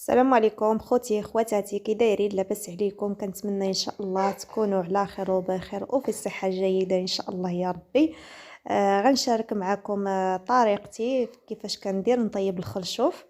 السلام عليكم خوتي خواتاتي، كي دايرين؟ لاباس عليكم؟ كنتمنى ان شاء الله تكونوا على خير وبخير وفي الصحه الجيده ان شاء الله يا ربي. غنشارك معكم طريقتي كيفاش كندير نطيب الخرشوف.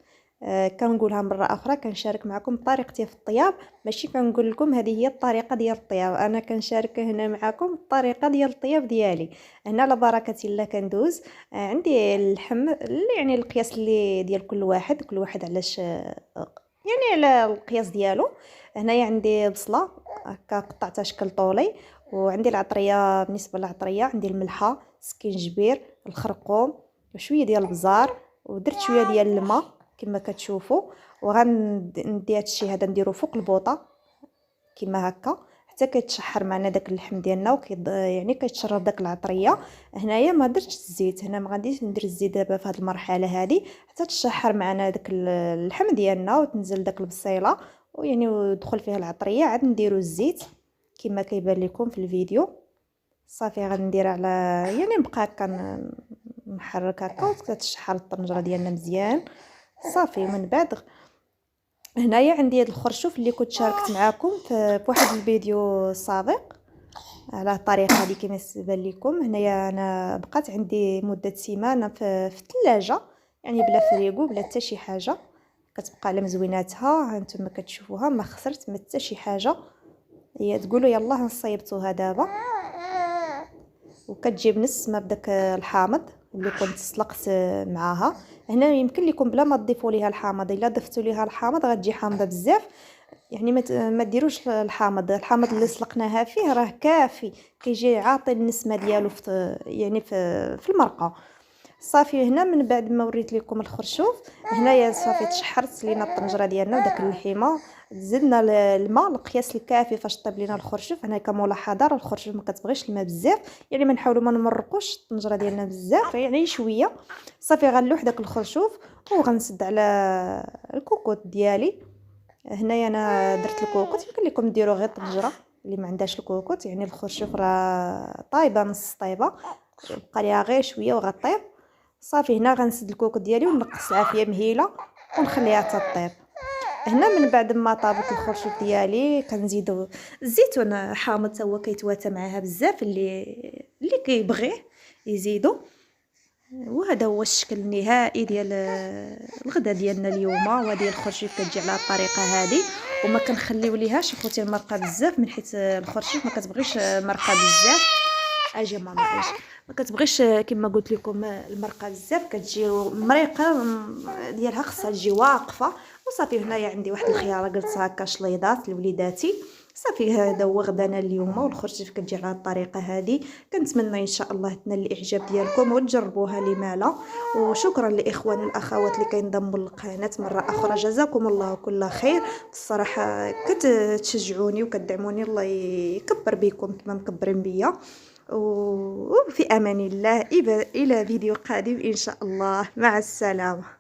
كنقولها مره اخرى، كنشارك معكم طريقتي في الطياب، ماشي كنقول لكم هذه هي الطريقه ديال الطياب. انا كنشارك هنا معكم الطريقه ديال الطياب ديالي. هنا على بركه الله كندوز. عندي اللحم اللي يعني القياس اللي ديال كل واحد علاش يعني على القياس ديالو. هنايا عندي بصله هكا قطعتها شكل طولي، وعندي العطريه. بالنسبه للعطريه عندي الملحه، سكينجبير، الخرقوم، وشويه ديال البزار، ودرت شويه ديال الماء كما كتشوفوا. وغندي هادشي هذا نديرو فوق البوطه كما هكا حتى كيتشحر معنا داك اللحم ديالنا يعني كيتشرب داك العطريه. هنايا ما درتش الزيت، هنا ما غاديش ندير الزيت دابا في هذه المرحله هذه حتى تشحر معنا داك اللحم ديالنا وتنزل داك البصيله ويعني ودخل فيها العطريه. عاد نديرو الزيت كما كيبان لكم في الفيديو. صافي غندير على يعني نبقى هكا نحرك هكا وتتشحر الطنجره ديالنا مزيان. صافي من بعد هنايا عندي هاد الخرشوف اللي كنت شاركت معاكم في واحد الفيديو سابق على الطريقه هذه كما تبان لكم. هنايا انا بقات عندي مده سيمانه في الثلاجه، يعني بلا فريغو بلا حتى شي حاجه، كتبقى على مزويناتها. هانتوما كتشوفوها ما خسرت ما حتى شي حاجه. هي تقولوا يلاه نصيبتوها دابا، وكتجيب نص ما بداك الحامض اللي كنت سلقت معاها. هنا يمكن لكم بلا ما تضيفوا ليها الحامض، الا ضفتوا ليها الحامض غتجي حامضه بزاف. يعني ما ديروش الحامض اللي سلقناها فيه راه كافي، كيجي عاطي النسمه ديالو في المرقه. صافي هنا من بعد ما وريت لكم الخرشوف، هنايا صافي تشحرت لينا الطنجره ديالنا وداك اللحيمه. زدنا الماء القياس الكافي فاش طيب لينا الخرشوف. هنا كملاحظه راه الخرشوف ما كتبغيش الماء بزاف، يعني ما نحاولوا ما نمرقوش الطنجره ديالنا بزاف، يعني شويه. صافي غنلوح داك الخرشوف وغنسد على الكوكوط ديالي. هنايا انا درت الكوكوط، يمكن لكم ديروا غير الطنجره اللي ما عندهاش الكوكوط. يعني الخرشوف راه طايبه نص طيبه، بقى ليها غير شويه وغطيب. صافي هنا غنسد الكوكوط ديالي ونقص عافيه مهيله ونخليها تطيب. هنا من بعد ما طابت الخرشوف ديالي كنزيدو الزيتون حامض، تا هو كيتواتى معاها بزاف، اللي كيبغيه يزيدو. وهذا هو الشكل النهائي ديال الغدا ديالنا اليوم. وهذه الخرشوف كتجي على الطريقه هذه، وما كنخليو ليهاش اخوتي المرقه بزاف، من حيث الخرشوف ما كتبغيش مرقه بزاف. اجي ماما اجي، ما كتبغيش كما قلت لكم المرقه بزاف، كتجي مريقه ديالها خصها تجي واقفه. وصافي هنايا عندي واحد الخياره قلت هكا شليضات لوليداتي. صافي هذا هو غدانا اليوم، والخرشوف كتجي على الطريقه هذه. كنتمنى ان شاء الله تنال الاعجاب ديالكم وتجربوها لما لا. وشكرا لاخوان والاخوات اللي كينضموا للقناه مره اخرى، جزاكم الله كل خير. الصراحه كتشجعوني وكتدعموني، الله يكبر بكم كما مكبرين بيا. وفي امان الله الى فيديو قادم ان شاء الله. مع السلامه.